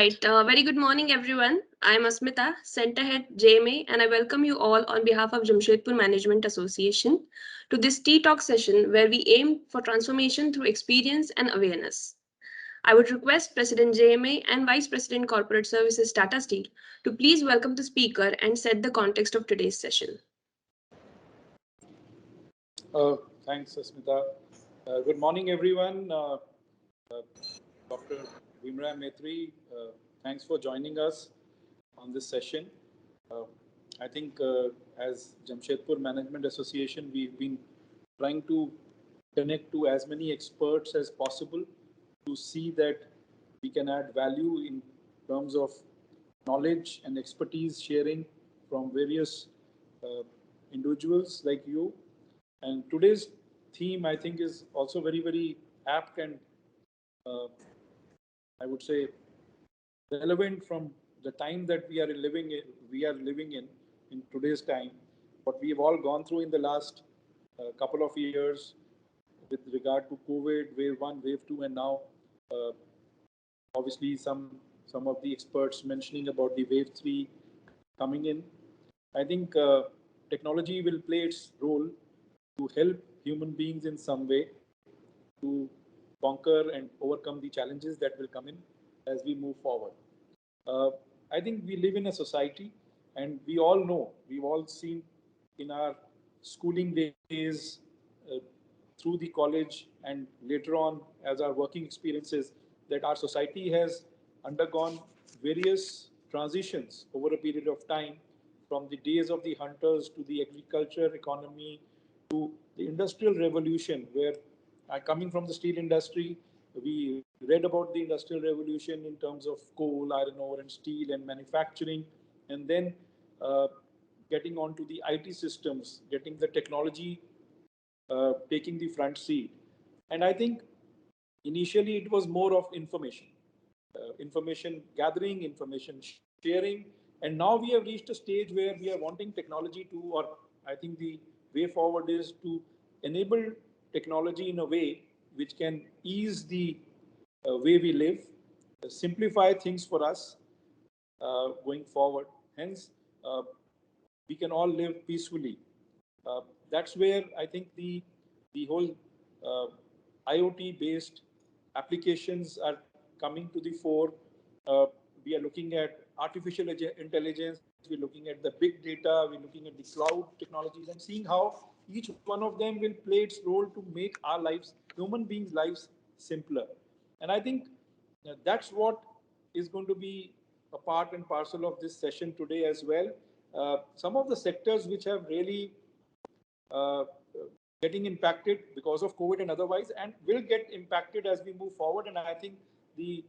Right. Very good morning, everyone. I'm Asmita, Center Head JMA, and I welcome you all on behalf of Jamshedpur Management Association to this Tea Talk session where we aim for transformation through experience and awareness. I would request President JMA and Vice President Corporate Services Tata Steel to please welcome the speaker and set the context of today's session. Thanks, Asmita. Good morning, everyone. Dr. Bhimraya Metri, thanks for joining us on this session. I think as Jamshedpur Management Association, we've been trying to connect to as many experts as possible to see that we can add value in terms of knowledge and expertise sharing from various individuals like you. And today's theme, I think, is also very, very apt and I would say relevant from the time that we are living in today's time. What we've all gone through in the last couple of years with regard to COVID, wave 1, wave 2, and now obviously some of the experts mentioning about the wave 3 coming in. I think technology will play its role to help human beings in some way to conquer and overcome the challenges that will come in as we move forward. I think we live in a society, and we all know, we've all seen in our schooling days, through the college, and later on as our working experiences, that our society has undergone various transitions over a period of time, from the days of the hunters to the agriculture economy to the industrial revolution, where coming from the steel industry, we read about the industrial revolution in terms of coal, iron ore, and steel and manufacturing, and then getting onto the IT systems, getting the technology taking the front seat. And I think initially it was more of information gathering, information sharing, and now we have reached a stage where we are wanting technology to, or I think the way forward is to enable technology in a way which can ease the way we live, simplify things for us going forward. Hence, we can all live peacefully. That's where I think the whole IoT-based applications are coming to the fore. We are looking at artificial intelligence, we're looking at the big data, we're looking at the cloud technologies, and seeing how each one of them will play its role to make our lives, human beings' lives, simpler. And I think that's what is going to be a part and parcel of this session today as well. Some of the sectors which have really getting impacted because of COVID and otherwise, and will get impacted as we move forward. And I think the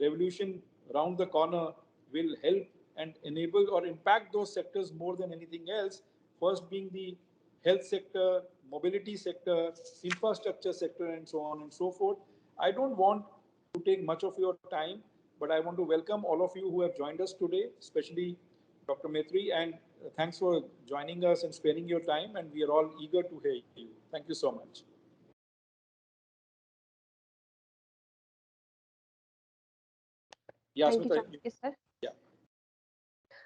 revolution around the corner will help and enable or impact those sectors more than anything else. First being the health sector, mobility sector, infrastructure sector, and so on and so forth. I don't want to take much of your time, but I want to welcome all of you who have joined us today, especially Dr. Metri, and thanks for joining us and sparing your time, and we are all eager to hear you. Thank you so much. Thank you, Chanakya, sir. Yeah.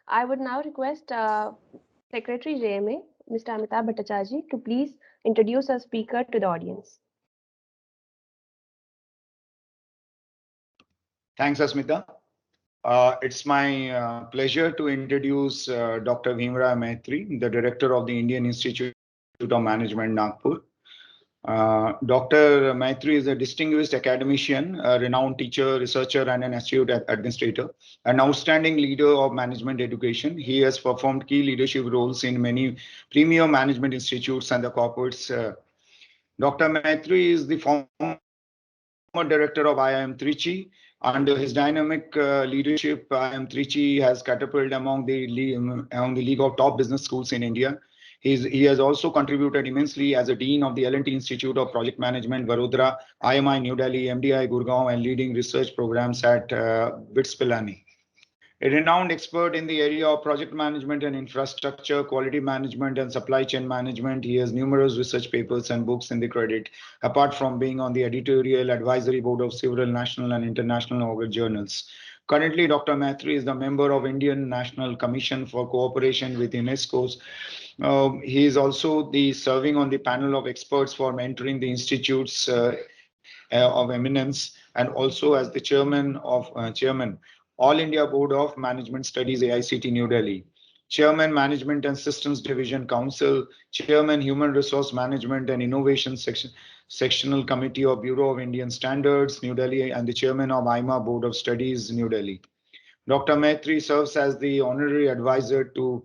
I would now request Secretary JMA, Mr. Amitabh Bhattcharjee, to please introduce our speaker to the audience. Thanks, Asmita. It's my pleasure to introduce Dr. Bhimraya Metri, the Director of the Indian Institute of Management, Nagpur. Dr. Metri is a distinguished academician, a renowned teacher, researcher, and an institute administrator, an outstanding leader of management education. He has performed key leadership roles in many premier management institutes and the corporates. Dr. Metri is the former director of IIM Trichy. Under his dynamic leadership, IIM Trichy has catapulted among the league of top business schools in India. He has also contributed immensely as a dean of the L&T Institute of Project Management, Vadodara, IMI New Delhi, MDI Gurgaon, and leading research programs at BITS Pilani. A renowned expert in the area of project management and infrastructure, quality management, and supply chain management, he has numerous research papers and books in the credit, apart from being on the editorial advisory board of several national and international journals. Currently, Dr. Metri is the member of Indian National Commission for Cooperation with UNESCO's. He is also the serving on the panel of experts for mentoring the institutes of eminence, and also as the chairman All India Board of Management Studies AICT New Delhi, chairman Management and Systems Division Council, chairman Human Resource Management and Innovation Sectional Committee of Bureau of Indian Standards New Delhi, and the chairman of IIMA Board of Studies New Delhi. Dr. Maitri serves as the honorary advisor to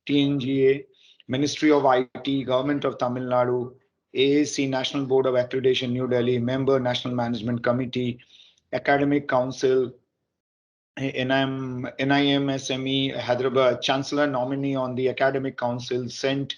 TNGA, Ministry of IT, Government of Tamil Nadu, AAC National Board of Accreditation New Delhi, member National Management Committee, Academic Council, NIM SME Hyderabad, Chancellor nominee on the Academic Council, St.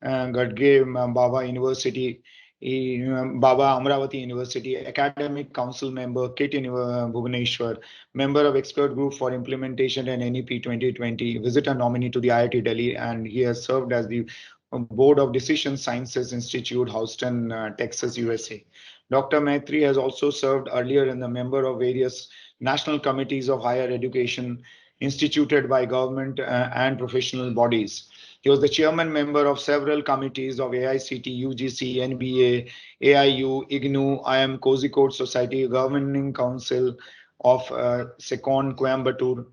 Gadge Baba University, Baba Amravati University, Academic Council member, KIT Bhubaneswar, member of Expert Group for Implementation and NEP 2020, visitor nominee to the IIT Delhi, and he has served as the Board of Decision Sciences Institute, Houston, Texas, USA. Dr. Maitri has also served earlier in the member of various national committees of higher education instituted by government and professional bodies. He was the chairman member of several committees of AICT, UGC, NBA, AIU, IGNU, IIM Kozhikode Society, Governing Council of SECON Coimbatore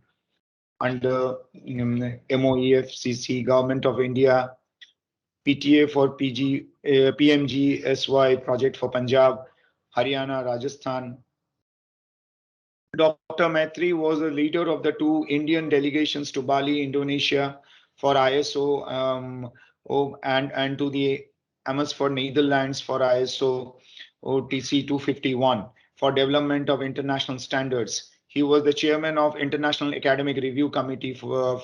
under MOEFCC, Government of India, PTA for PMGSY project for Punjab, Haryana, Rajasthan. Dr. Maitri was a leader of the two Indian delegations to Bali, Indonesia for ISO and to the Amersfoort, Netherlands for ISO OTC 251 for development of international standards. He was the chairman of International Academic Review Committee for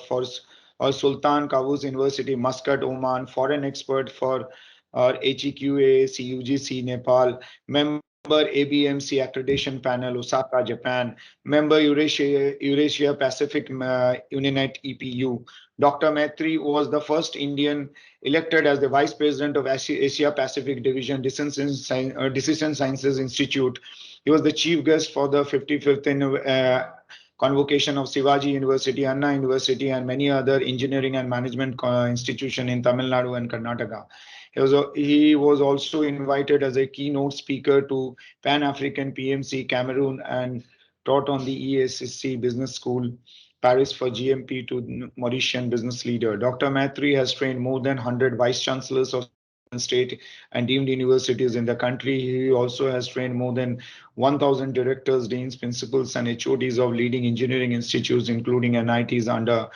Sultan Qaboos University, Muscat, Oman, foreign expert for HEQA, CUGC, Nepal, member ABMC Accreditation Panel, Osaka, Japan, member Eurasia Pacific Uninet EPU. Dr. Maitri was the first Indian elected as the Vice President of Asia Pacific Division Decision Sciences Institute. He was the chief guest for the 55th convocation of Shivaji University, Anna University, and many other engineering and management institutions in Tamil Nadu and Karnataka. He was also invited as a keynote speaker to Pan-African PMC Cameroon and taught on the ESSC Business School, Paris for GMP to Mauritian business leader. Dr. Maitri has trained more than 100 vice chancellors of state and deemed universities in the country. He also has trained more than 1,000 directors, deans, principals, and HODs of leading engineering institutes, including NITs under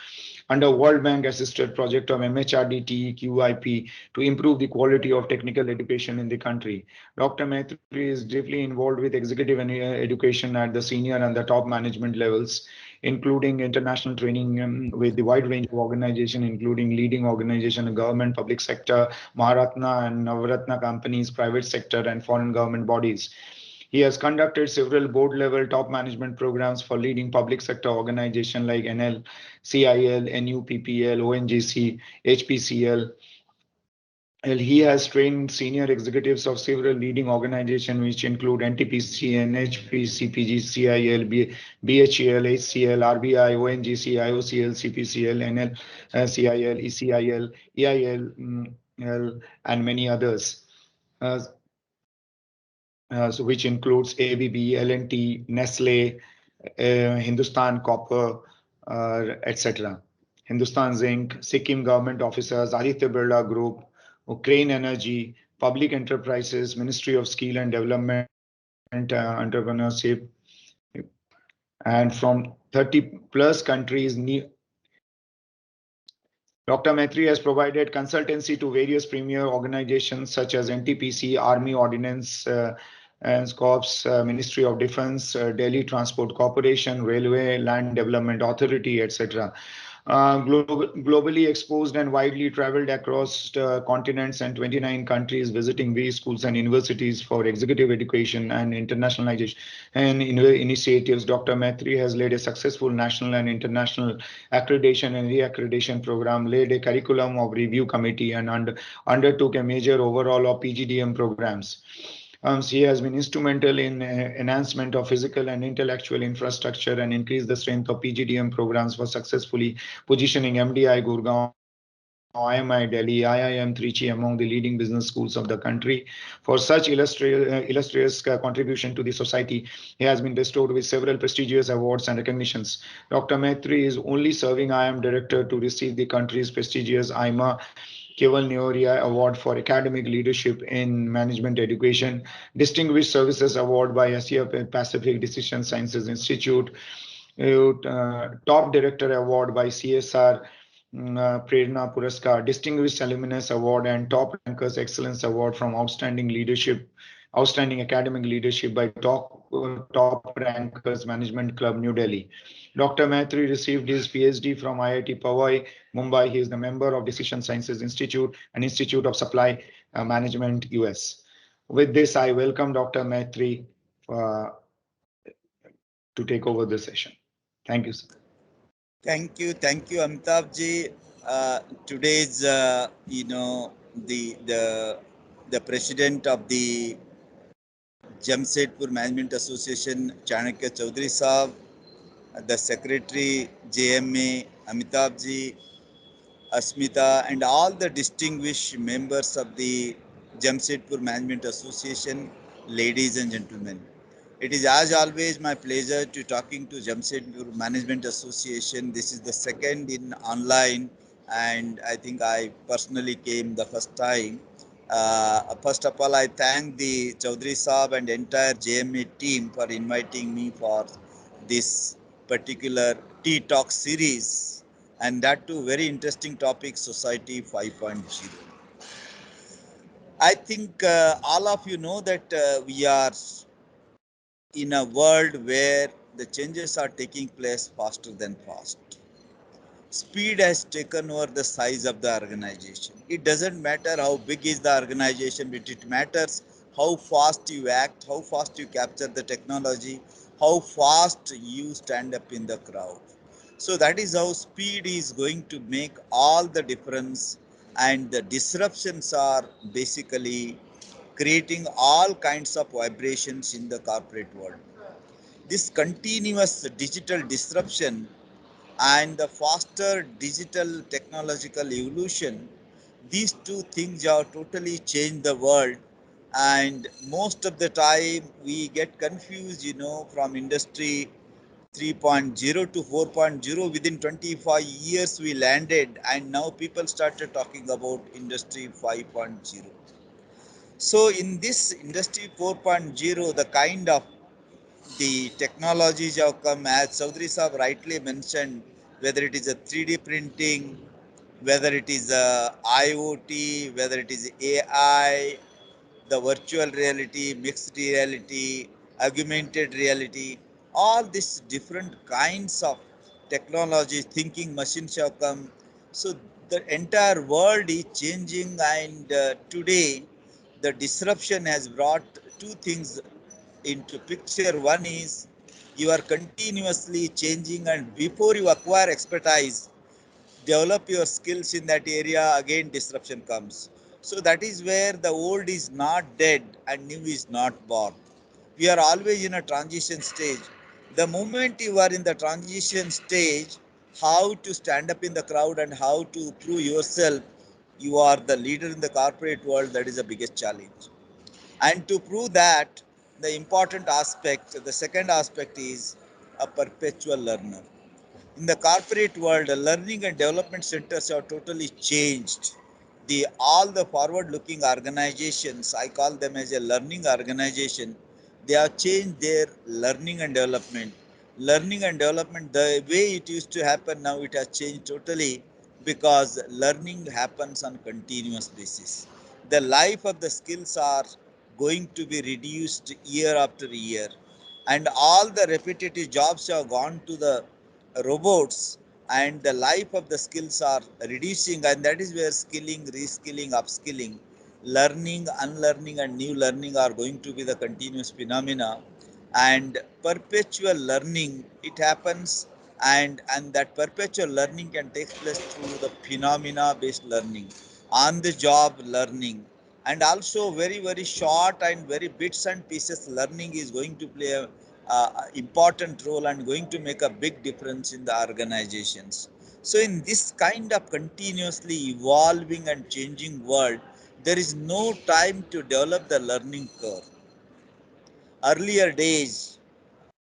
World Bank assisted project of MHRD TEQIP to improve the quality of technical education in the country. Dr. Maitri is deeply involved with executive education at the senior and the top management levels, including international training with the wide range of organizations, including leading organizations, government, public sector, Maharatna and Navratna companies, private sector, and foreign government bodies. He has conducted several board-level top management programs for leading public sector organizations like NL, CIL, NUPPL, ONGC, HPCL. He has trained senior executives of several leading organizations, which include NTPC, NHP, CPG, CIL, BHEL, HCL, RBI, ONGC, IOCL, CPCL, NL, CIL, ECIL, EIL, and many others. Which includes ABB, L&T, Nestle, Hindustan Copper, etc. Hindustan Zinc, Sikkim government officers, Aditya Birla Group, Ukraine Energy, Public Enterprises, Ministry of Skill and Development, Entrepreneurship, and from 30 plus countries. Dr. Maitri has provided consultancy to various premier organizations such as NTPC, Army Ordnance and Corps, Ministry of Defense, Delhi Transport Corporation, Railway, Land Development Authority, etc. Globally exposed and widely traveled across continents and 29 countries, visiting various schools and universities for executive education and internationalization and initiatives. Dr. Maitri has led a successful national and international accreditation and reaccreditation program, led a curriculum of review committee, and undertook a major overhaul of PGDM programs. He has been instrumental in enhancement of physical and intellectual infrastructure and increased the strength of PGDM programs for successfully positioning MDI Gurgaon, IMI Delhi, IIM Trichy among the leading business schools of the country. For such illustrious contribution to the society, he has been bestowed with several prestigious awards and recognitions. Dr. Metri is only serving IIM director to receive the country's prestigious IMA Keval Neoria Award for Academic Leadership in Management Education, Distinguished Services Award by Asia Pacific Decision Sciences Institute, Top Director Award by CSR Prerna Puraskar, Distinguished Alumnus Award, and Top Rankers Excellence Award from Outstanding Academic Leadership by Top Rankers Management Club, New Delhi. Dr. Maitri received his PhD from IIT Powai, Mumbai. He is the member of Decision Sciences Institute and Institute of Supply Management, US. With this, I welcome Dr. Maitri to take over the session. Thank you, sir. Thank you, Amitabh ji. Today's, the president of the Jamshedpur Management Association, Chanakya Choudhary Saab, the secretary JMA, Amitabh ji, Asmita, and all the distinguished members of the Jamshedpur Management Association, ladies and gentlemen. It is as always my pleasure to talking to Jamshedpur Management Association. This is the second in online, and I think I personally came the first time. First of all, I thank the Chaudhary Saab and entire JMA team for inviting me for this particular Tea Talk series, and that too very interesting topic, Society 5.0. I think all of you know that we are in a world where the changes are taking place faster than fast. Speed has taken over the size of the organization. It doesn't matter how big is the organization, but it matters how fast you act, how fast you capture the technology, how fast you stand up in the crowd. So that is how speed is going to make all the difference, and the disruptions are basically creating all kinds of vibrations in the corporate world. This continuous digital disruption and the faster digital technological evolution, these two things have totally changed the world. And most of the time we get confused, from industry 3.0 to 4.0. Within 25 years we landed, and now people started talking about industry 5.0. So in this industry 4.0, the kind of the technologies have come, as Chaudhary Saab rightly mentioned, whether it is a 3D printing, whether it is a IoT, whether it is AI, the virtual reality, mixed reality, augmented reality, all these different kinds of technologies, thinking machines have come. So the entire world is changing, and today the disruption has brought two things into picture. One is you are continuously changing, and before you acquire expertise, develop your skills in that area, again disruption comes. So that is where the old is not dead and new is not born. We are always in a transition stage. The moment you are in the transition stage, how to stand up in the crowd and how to prove yourself you are the leader in the corporate world, that is the biggest challenge. And to prove that, the important aspect, the second aspect is a perpetual learner. In the corporate world, the learning and development centers have totally changed. All the forward-looking organizations, I call them as a learning organization, they have changed their learning and development. Learning and development, the way it used to happen now, it has changed totally, because learning happens on continuous basis. The life of the skills are going to be reduced year after year, and all the repetitive jobs have gone to the robots, and the life of the skills are reducing, and that is where skilling, reskilling, upskilling, learning, unlearning, and new learning are going to be the continuous phenomena. And perpetual learning, it happens, and that perpetual learning can take place through the phenomena based learning, on the job learning, and also very short and very bits and pieces learning is going to play a important role and going to make a big difference in the organizations. So in this kind of continuously evolving and changing world, there is no time to develop the learning curve. Earlier days,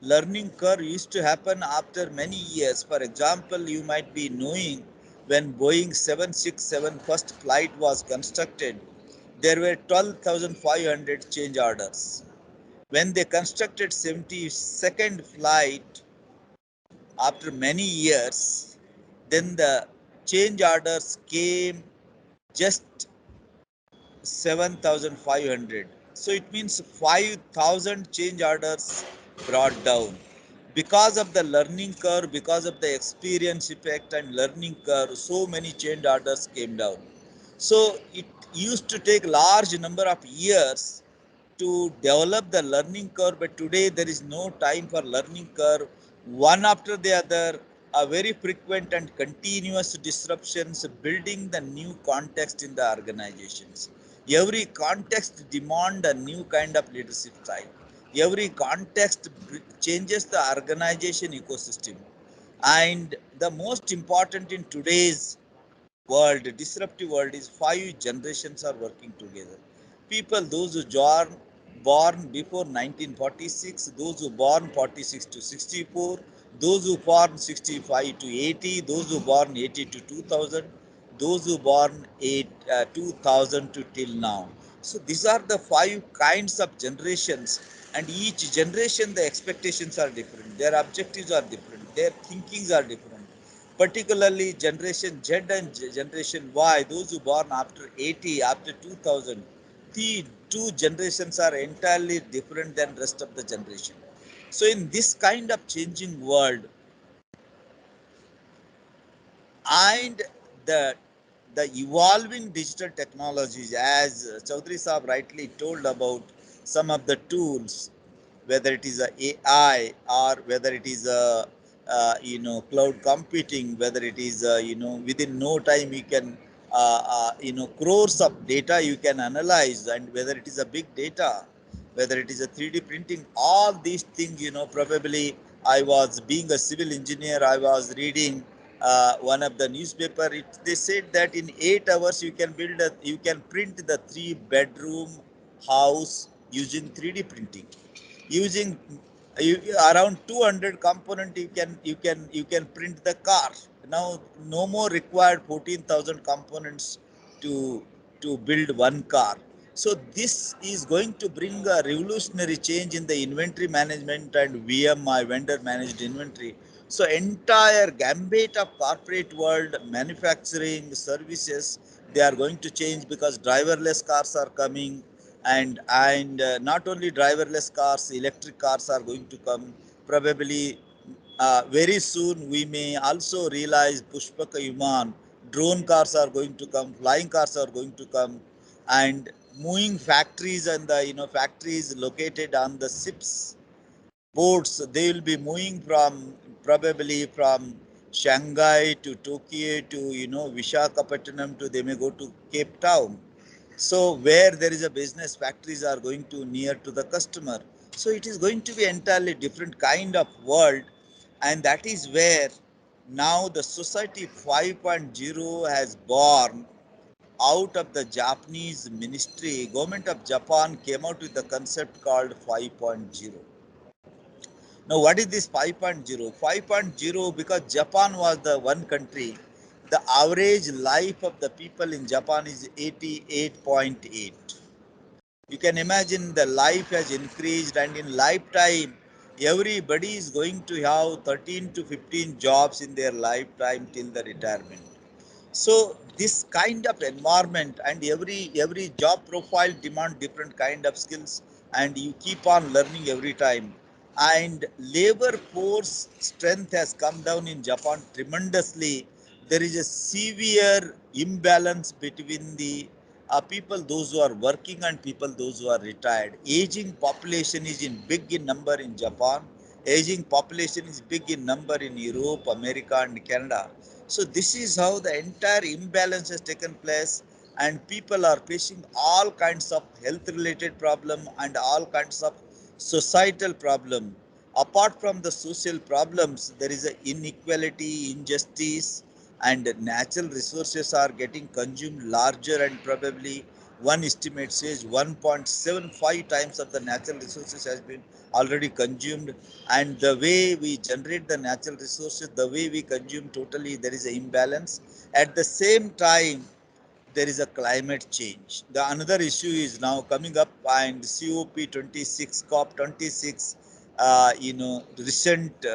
learning curve used to happen after many years. For example, you might be knowing when Boeing 767 first flight was constructed, there were 12,500 change orders. When they constructed 72nd flight after many years, then the change orders came just 7,500. So it means 5,000 change orders brought down. Because of the learning curve, because of the experience effect and learning curve, so many change orders came down. So it used to take large number of years to develop the learning curve, but today there is no time for learning curve. One after the other, a very frequent and continuous disruptions, building the new context in the organizations. Every context demand a new kind of leadership style. Every context changes the organization ecosystem. And the most important in today's world, disruptive world, is five generations are working together. People, those who born before 1946, those who born 46 to 64, those who born 65 to 80, those who born 80 to 2000, those who born 2000 to till now. So these are the five kinds of generations, and each generation the expectations are different, their objectives are different, their thinkings are different. Particularly generation Z and generation Y, those who born after 80, after 2000, the two generations are entirely different than rest of the generation. So in this kind of changing world, and the the evolving digital technologies, as Chaudhary Saab rightly told about some of the tools, whether it is a AI or whether it is a cloud computing, whether it is within no time you can crores of data you can analyze, and whether it is a big data, whether it is a 3D printing, all these things, probably I was being a civil engineer, I was reading one of the newspaper. They said that in 8 hours you can print the 3 bedroom house using 3D printing, using around 200 component you can print the car. Now no more required 14,000 components to build one car. So this is going to bring a revolutionary change in the inventory management and VMI, vendor managed inventory. So entire gambit of corporate world, manufacturing, services, they are going to change because driverless cars are coming, and not only driverless cars, electric cars are going to come. Probably very soon we may also realize Pushpaka Yuman, drone cars are going to come, flying cars are going to come, and moving factories, and the factories located on the ships boats, they will be moving from probably from Shanghai to Tokyo to Vishakhapatnam to, they may go to Cape Town. So where there is a business, factories are going to near to the customer. So it is going to be entirely different kind of world, and that is where now the society 5.0 has born out of the Japanese ministry. Government of Japan came out with a concept called 5.0. Now, what is this 5.0? 5.0, because Japan was the one country, the average life of the people in Japan is 88.8. You can imagine the life has increased, and in lifetime, everybody is going to have 13 to 15 jobs in their lifetime till the retirement. So this kind of environment, and every job profile demand different kind of skills, and you keep on learning every time. And labor force strength has come down in Japan tremendously. There is a severe imbalance between the people those who are working and people those who are retired. Aging population is in big in number in Japan. Aging population is big in number in Europe, America, and Canada. So this is how the entire imbalance has taken place, and people are facing all kinds of health related problem and all kinds of societal problem. Apart from the social problems, there is a inequality, injustice, and natural resources are getting consumed larger, and probably one estimate says 1.75 times of the natural resources has been already consumed. And the way we generate the natural resources, the way we consume, totally there is an imbalance. At the same time, there is a climate change. The another issue is now coming up, and COP26, COP26, recent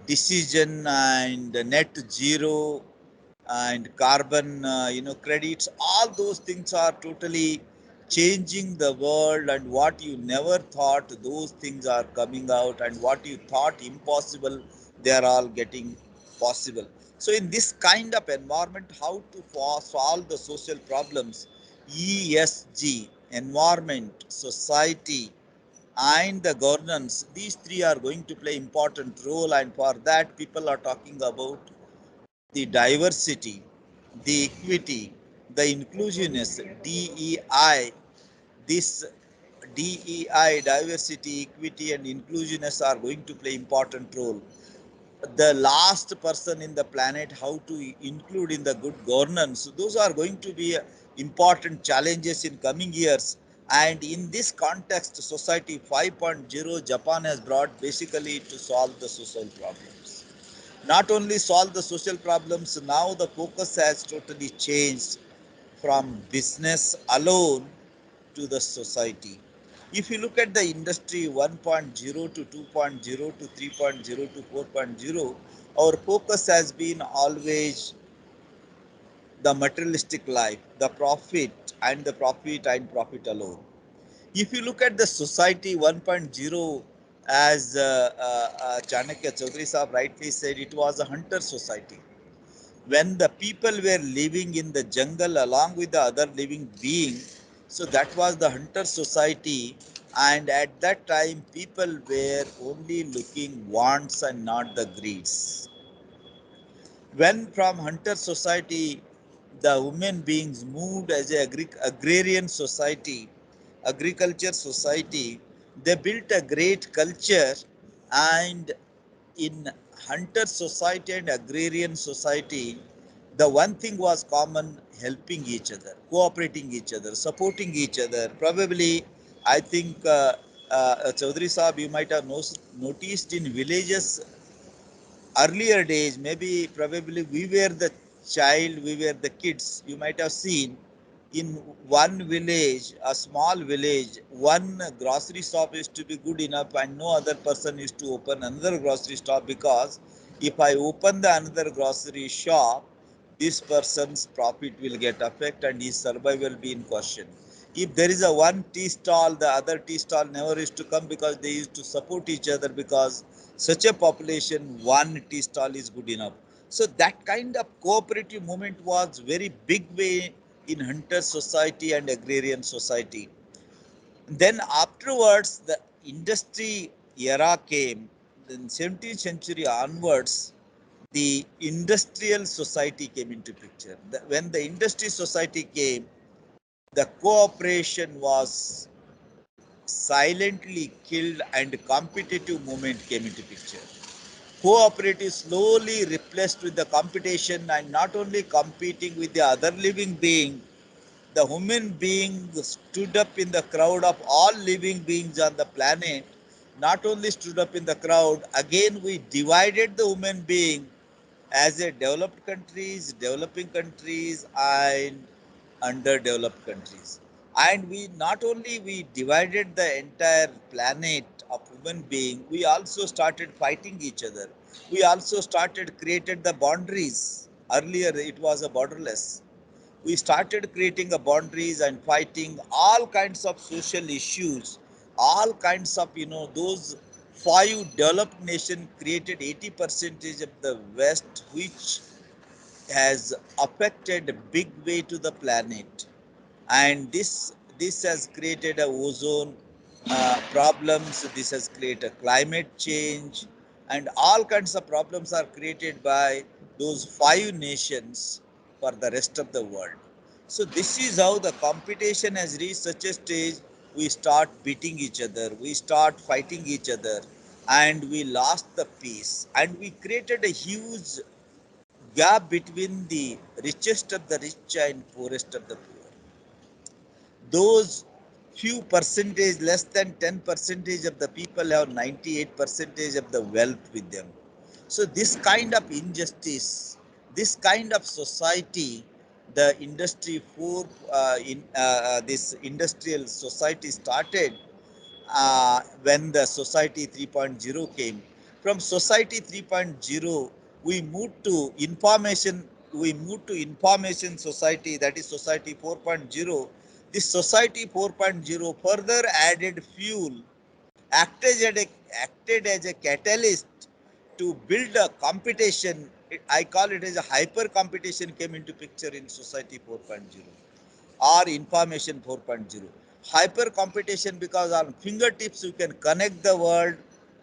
decision, and net zero and carbon, credits. All those things are totally changing the world, and what you never thought, those things are coming out, and what you thought impossible, they are all getting possible. So in this kind of environment, how to solve the social problems? ESG, environment, society, and the governance, these three are going to play important role. And for that, people are talking about the diversity, the equity, the inclusiveness, DEI. This DEI, diversity, equity, and inclusiveness are going to play important role. The last person in the planet, how to include in the good governance, those are going to be important challenges in coming years. And in this context, society 5.0, Japan has brought basically to solve the social problems. Not only solve the social problems, now the focus has totally changed from business alone to the society. If you look at the industry 1.0 to 2.0 to 3.0 to 4.0, our focus has been always the materialistic life, the profit and profit alone. If you look at the society 1.0, as Chanakya Choudhary Sahab rightly said, it was a hunter society. When the people were living in the jungle along with the other living being, so that was the hunter society. And at that time, people were only looking wants and not the greeds. When from hunter society, the human beings moved as a agrarian society, agriculture society, they built a great culture. And in hunter society and agrarian society, the one thing was common: helping each other, cooperating each other, supporting each other. Probably, I think, Chaudhary Saab, you might have noticed in villages earlier days, maybe probably we were the child, we were the kids, you might have seen in one village, a small village, one grocery shop is to be good enough and no other person is to open another grocery shop, because if I open the another grocery shop, this person's profit will get affected and his survival will be in question. If there is a one tea stall, the other tea stall never used to come, because they used to support each other, because such a population, one tea stall is good enough. So that kind of cooperative movement was very big way in hunter society and agrarian society. Then afterwards, the industry era came. Then 17th century onwards, the industrial society came into picture. When the industry society came, the cooperation was silently killed and competitive movement came into picture. Cooperative slowly replaced with the competition, and not only competing with the other living being, the human being stood up in the crowd of all living beings on the planet. Not only stood up in the crowd, again we divided the human being as a developed countries, developing countries, and underdeveloped countries. And we not only we divided the entire planet of human being, we also started fighting each other. We also started created the boundaries. Earlier it was a borderless. We started creating a boundaries and fighting all kinds of social issues, all kinds of, those five developed nation created 80 percentage of the West, which has affected a big way to the planet. And this has created a ozone problems, this has created climate change, and all kinds of problems are created by those five nations for the rest of the world. So this is how the competition has reached such a stage. We start beating each other, we start fighting each other, and we lost the peace. And we created a huge gap between the richest of the rich and poorest of the poor. Those few percentage, less than 10 percentage of the people have 98 percentage of the wealth with them. So this kind of injustice, this kind of society, the industry for this industrial society started when the society 3.0 came. From society 3.0, we moved to information society, that is society 4.0. This society 4.0 further added fuel, acted as a catalyst to build a competition. I call it as a hyper competition came into picture in society 4.0 or information 4.0. Hyper competition, because on fingertips you can connect the world,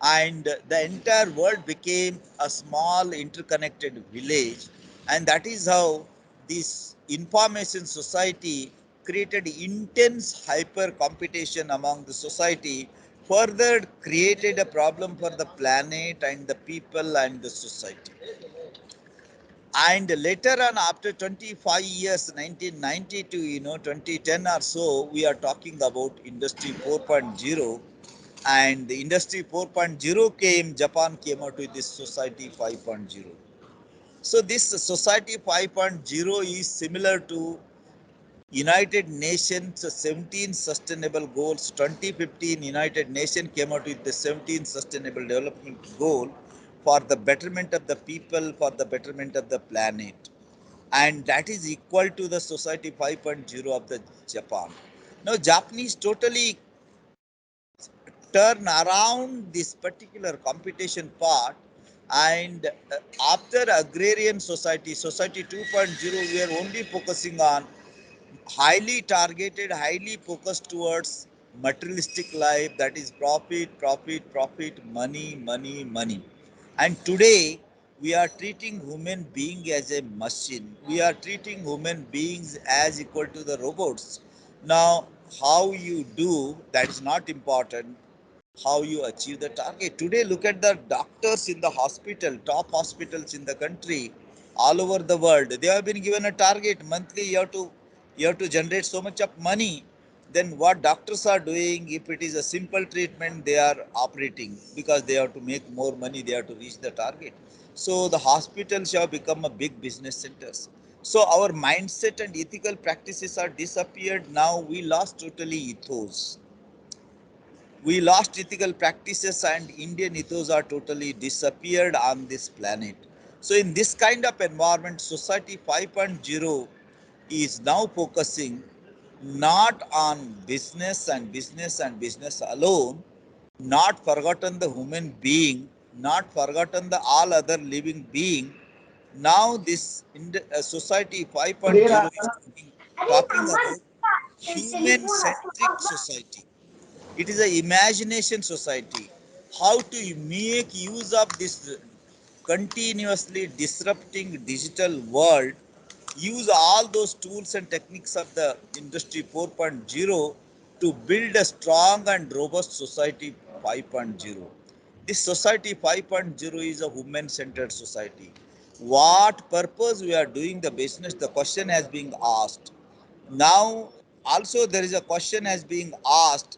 and the entire world became a small interconnected village. And that is how this information society created intense hyper competition among the society, further created a problem for the planet and the people and the society. And later on, after 25 years, 1992, 2010 or so, we are talking about industry 4.0. And the industry 4.0 came, Japan came out with this society 5.0. So this society 5.0 is similar to United Nations 17 Sustainable Goals. 2015 United Nations came out with the 17 Sustainable Development Goal for the betterment of the people, for the betterment of the planet. And that is equal to the society 5.0 of the Japan. Now Japanese totally turn around this particular competition part, and after agrarian society, society 2.0, we are only focusing on highly targeted, highly focused towards materialistic life, that is profit, profit, profit, money, money, money. And today we are treating human being as a machine. We are treating human beings as equal to the robots. Now, how you do that is not important. How you achieve the target. Today, look at the doctors in the hospital, top hospitals in the country, all over the world. They have been given a target monthly. You have to generate so much of money. Then what doctors are doing? If it is a simple treatment, they are operating because they have to make more money. They have to reach the target. So the hospitals have become a big business centers. So our mindset and ethical practices are disappeared. Now we lost totally ethos. We lost ethical practices, and Indian ethos are totally disappeared on this planet. So in this kind of environment, society 5.0 is now focusing not on business and business and business alone, not forgotten the human being, not forgotten the all other living being. Now this society 5.0 is talking about human centric society. It is an imagination society. How to make use of this continuously disrupting digital world, use all those tools and techniques of the industry 4.0 to build a strong and robust society 5.0. This society 5.0 is a human centered society. What purpose we are doing the business, the question has been asked. Now also there is a question has being asked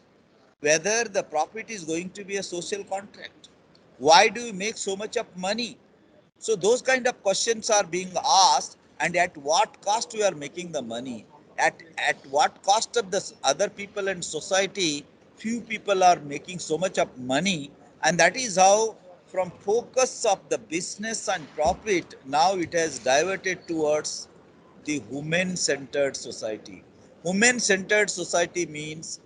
whether the profit is going to be a social contract. Why do we make so much of money? So those kind of questions are being asked, and at what cost we are making the money? At what cost of the other people and society? Few people are making so much of money, and that is how from focus of the business and profit, now it has diverted towards the human-centered society. Human-centered society means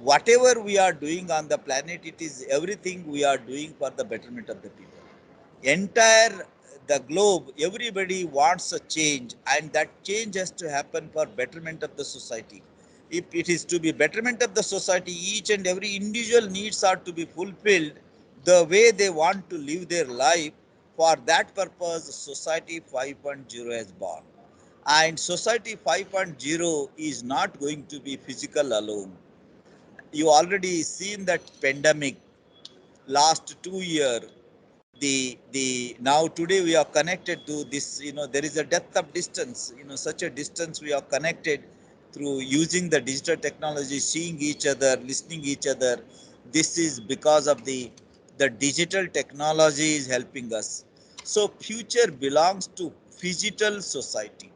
whatever we are doing on the planet, it is everything we are doing for the betterment of the people. Entire the globe, everybody wants a change, and that change has to happen for betterment of the society. If it is to be betterment of the society, each and every individual needs are to be fulfilled the way they want to live their life. For that purpose, society 5.0 has born. And society 5.0 is not going to be physical alone. You already seen that pandemic last 2 year. The now today we are connected to this. There is a depth of distance. Such a distance we are connected through using the digital technology, seeing each other, listening each other. This is because of the digital technology is helping us. So future belongs to phygital society,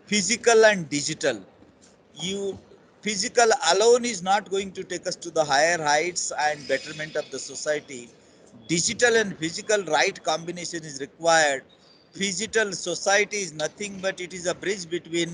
physical and digital. You Physical alone is not going to take us to the higher heights and betterment of the society. Digital and physical right combination is required. Physical society is nothing but it is a bridge between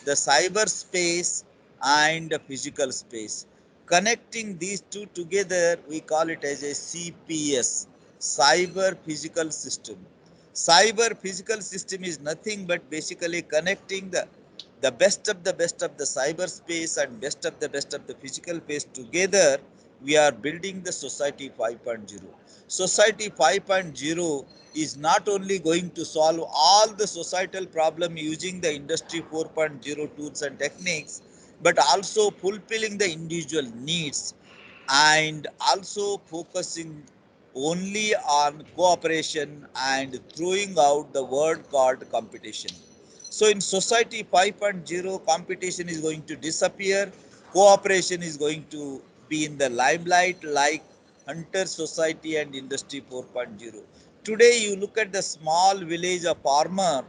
the cyberspace and the physical space. Connecting these two together, we call it as a CPS, cyber physical system. Cyber physical system is nothing but basically connecting the best of the cyberspace and best of the physical space together. We are building the society 5.0. Society 5.0 is not only going to solve all the societal problem using the industry 4.0 tools and techniques, but also fulfilling the individual needs and also focusing only on cooperation and throwing out the word called competition. So in society 5.0, competition is going to disappear, cooperation is going to be in the limelight like hunter society and industry 4.0. Today you look at the small village of farmer,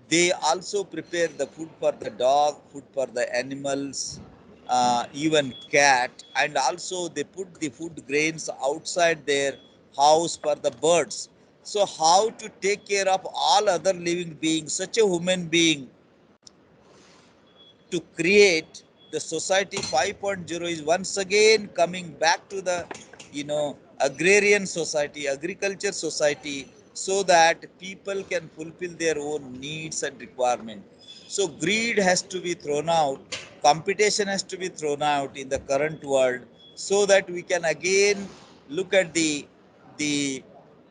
they also prepare the food for the dog, food for the animals, even cat, and also they put the food grains outside their house for the birds. So how to take care of all other living beings? Such a human being to create the society 5.0 is once again coming back to the agrarian society, agriculture society, so that people can fulfill their own needs and requirement. So greed has to be thrown out, competition has to be thrown out in the current world, so that we can again look at the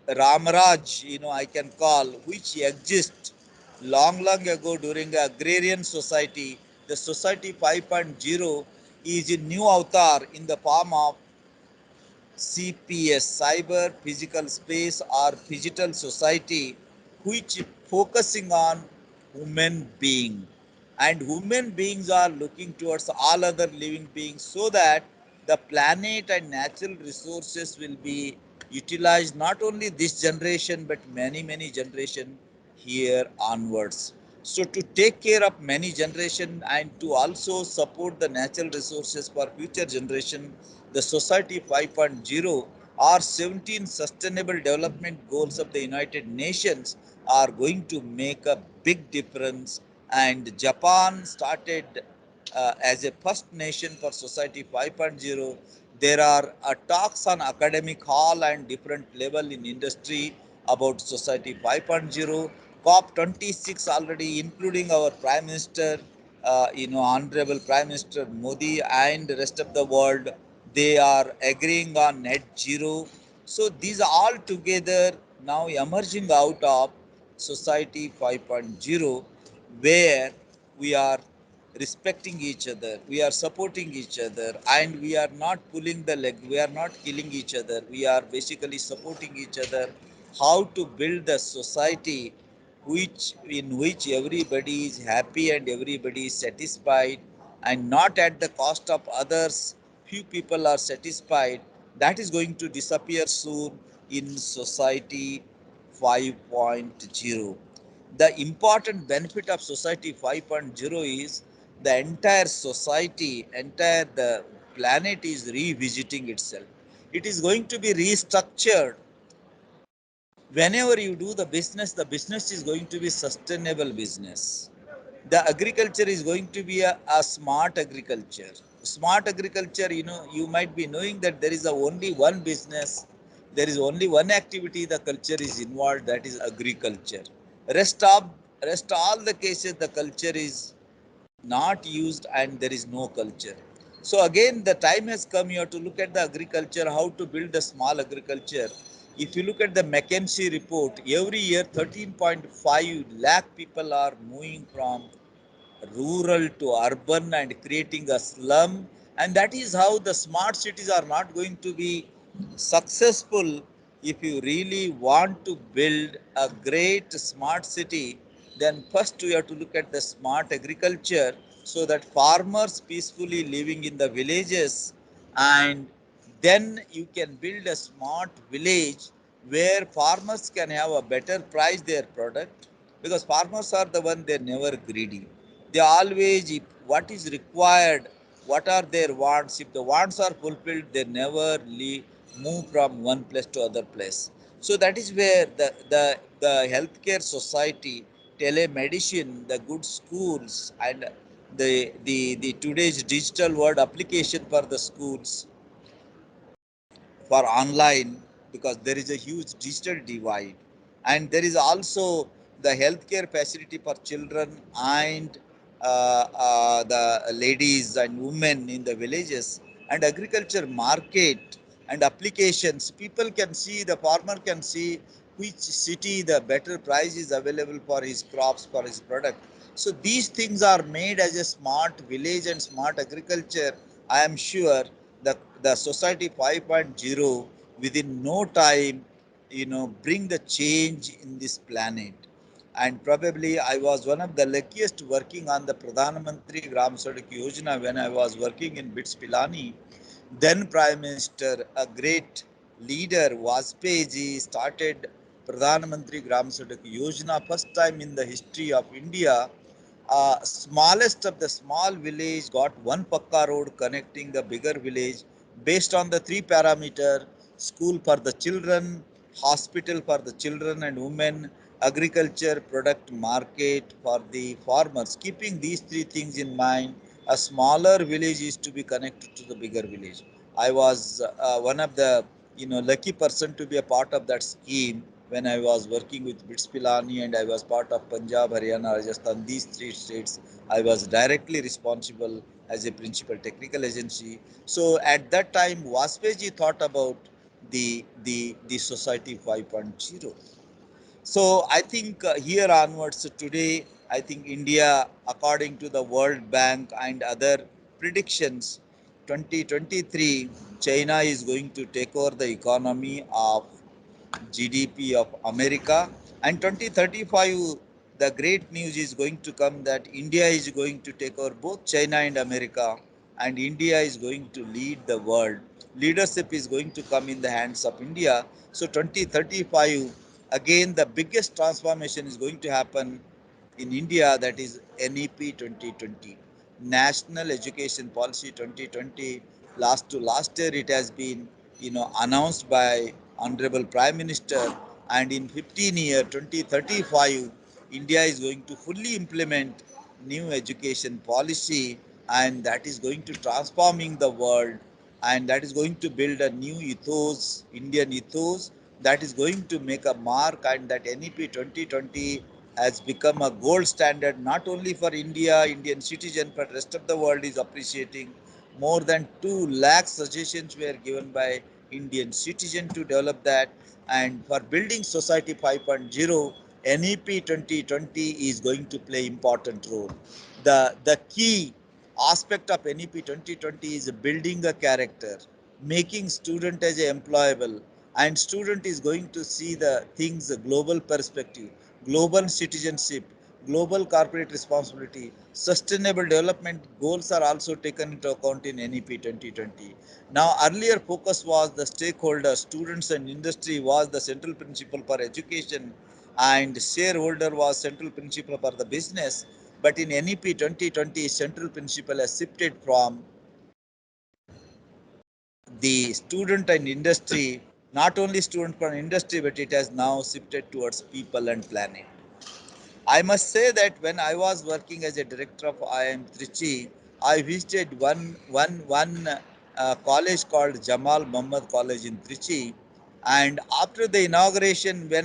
Ramaraj, I can call, which exists long ago during the agrarian society. The society 5.0 is a new avatar in the form of CPS, cyber physical space or digital society, which focusing on human being. And human beings are looking towards all other living beings, so that the planet and natural resources will be utilized not only this generation but many generation here onwards. So to take care of many generation and to also support the natural resources for future generation, the society 5.0 or 17 sustainable development goals of the United Nations are going to make a big difference. And Japan started as a first nation for society 5.0. There are talks on academic hall and different level in industry about society 5.0. COP26 already, including our Prime Minister, Honorable Prime Minister Modi and the rest of the world, they are agreeing on net zero. So these are all together now emerging out of society 5.0, where we are respecting each other, we are supporting each other, and we are not pulling the leg, we are not killing each other, we are basically supporting each other. How to build the society in which everybody is happy and everybody is satisfied, and not at the cost of others. Few people are satisfied. That is going to disappear soon in society 5.0. The important benefit of society 5.0 is the entire society, entire the planet is revisiting itself. It is going to be restructured. Whenever you do the business is going to be sustainable business. The agriculture is going to be a smart agriculture. Smart agriculture, you might be knowing that there is only one business, there is only one activity the culture is involved, that is agriculture. Rest of rest all the cases the culture is not used and there is no culture. So again, the time has come. You have to look at the agriculture, how to build a small agriculture. If you look at the McKinsey report, every year 13.5 lakh people are moving from rural to urban and creating a slum. And that is how the smart cities are not going to be successful. If you really want to build a great smart city, then first you have to look at the smart agriculture, so that farmers peacefully living in the villages, and then you can build a smart village where farmers can have a better price their product, because farmers are the one, they're never greedy. They always, if what is required, what are their wants, if the wants are fulfilled, they never leave, move from one place to other place. So that is where the healthcare society, telemedicine, the good schools, and the today's digital world application for the schools, for online, because there is a huge digital divide. And there is also the healthcare facility for children and the ladies and women in the villages, and agriculture market and applications. People can see, the farmer can see which city the better price is available for his crops, for his product. So these things are made as a smart village and smart agriculture. I am sure the society 5.0 within no time, bring the change in this planet. And probably I was one of the luckiest working on the Pradhan Mantri Gram Sadak Yojana when I was working in Bits Pilani. Then Prime Minister, a great leader, Vajpayee ji, started Pradhan Mantri Gram Sadak Yojana, first time in the history of India. Smallest of the small village got one pakka road connecting the bigger village, based on the three parameter: school for the children, hospital for the children and women, agriculture product market for the farmers. Keeping these three things in mind, a smaller village is to be connected to the bigger village. I was one of the lucky person to be a part of that scheme when I was working with Bits Pilani, and I was part of Punjab, Haryana, Rajasthan. These three states, I was directly responsible as a principal technical agency. So at that time, Vajpayee thought about the society 5.0. So I think here onwards today, I think India, according to the World Bank and other predictions, 2023, China is going to take over the economy of GDP of America. And 2035, the great news is going to come that India is going to take over both China and America, and India is going to lead the world. Leadership is going to come in the hands of India. So 2035, again, the biggest transformation is going to happen in India, that is NEP 2020, National Education Policy 2020. Last year it has been announced by Honorable Prime Minister, and in 15 year 2035, India is going to fully implement new education policy, and that is going to transforming the world, and that is going to build a new ethos, Indian ethos, that is going to make a mark. And that NEP 2020 has become a gold standard not only for India, Indian citizen, but rest of the world is appreciating. More than 2 lakh suggestions were given by Indian citizen to develop that. And for building society 5.0, NEP 2020 is going to play important role. The key aspect of NEP 2020 is building a character, making student as a employable, and student is going to see the things a global perspective, global citizenship, global corporate responsibility, sustainable development goals are also taken into account in NEP 2020. Now, earlier focus was the stakeholders, students and industry was the central principle for education, and shareholder was central principle for the business. But in NEP 2020, central principle has shifted from the student and industry, not only student but industry, but it has now shifted towards people and planet. I must say that when I was working as a director of IIM Trichy, I visited one college called Jamal Muhammad College in Trichy, and after the inauguration, when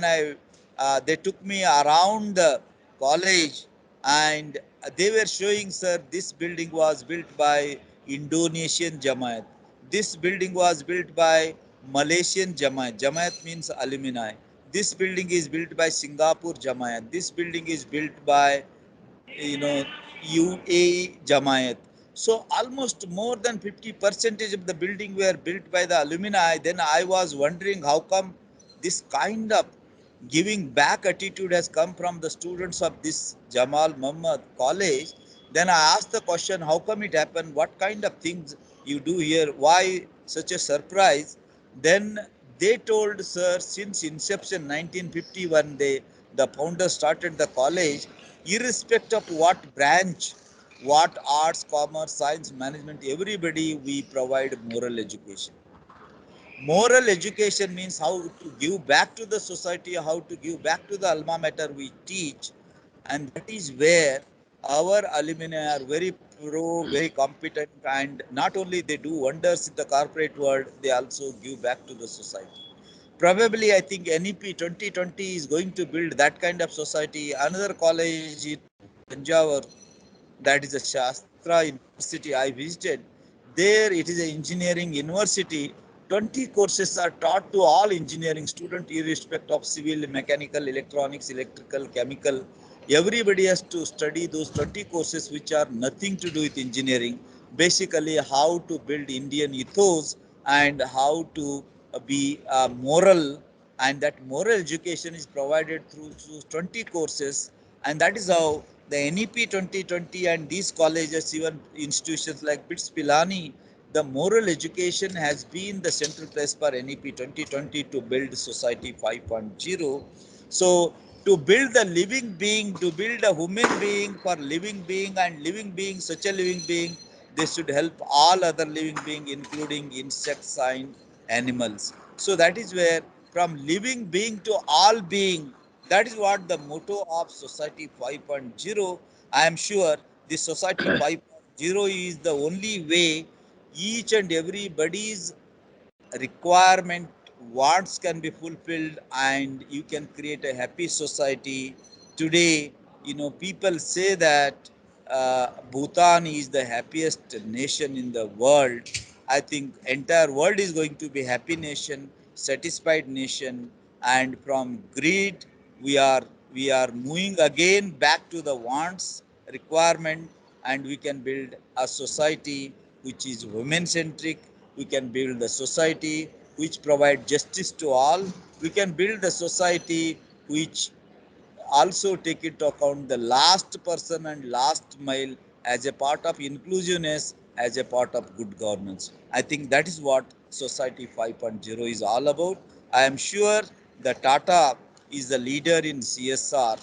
they took me around the college, and they were showing, sir, this building was built by Indonesian Jamaat. This building was built by Malaysian Jamaat. Jamaat means alumni. This building is built by Singapore Jamaat. This building is built by, you know, UAE Jamayat. So almost more than 50% of the building were built by the alumni. Then I was wondering how come this kind of giving back attitude has come from the students of this Jamal Muhammad College. Then I asked the question, how come it happened? What kind of things you do here? Why such a surprise? Then they told, sir, since inception 1951, the founder started the college, irrespective of what branch, what arts, commerce, science, management, everybody we provide moral education. Moral education means how to give back to the society, how to give back to the alma mater we teach, and that is where our alumni are very pro, very competent, and not only they do wonders in the corporate world, they also give back to the society. Probably, I think NEP 2020 is going to build that kind of society. Another college in Tanjavur, that is a Shastra University I visited. There it is an engineering university. 20 courses are taught to all engineering students, irrespective of civil, mechanical, electronics, electrical, chemical. Everybody has to study those 20 courses which are nothing to do with engineering. Basically, how to build Indian ethos and how to be moral, and that moral education is provided through 20 courses, and that is how the NEP 2020 and these colleges, even institutions like BITS Pilani, the moral education has been the central place for NEP 2020 to build society 5.0. So to build the living being, to build a human being for living being, and living being, such a living being, they should help all other living being, including insects and animals. So that is where from living being to all being, that is what the motto of Society 5.0. I am sure this Society 5.0 is the only way each and everybody's requirement, wants can be fulfilled, and you can create a happy society. Today, people say that Bhutan is the happiest nation in the world. I think entire world is going to be happy nation, satisfied nation, and from greed we are we are moving again back to the wants, requirement, and we can build a society which is women centric. We can build the society which provide justice to all. We can build the society which also take into account the last person and last mile as a part of inclusiveness, as a part of good governance. I think that is what Society 5.0 is all about. I am sure the Tata is the leader in CSR,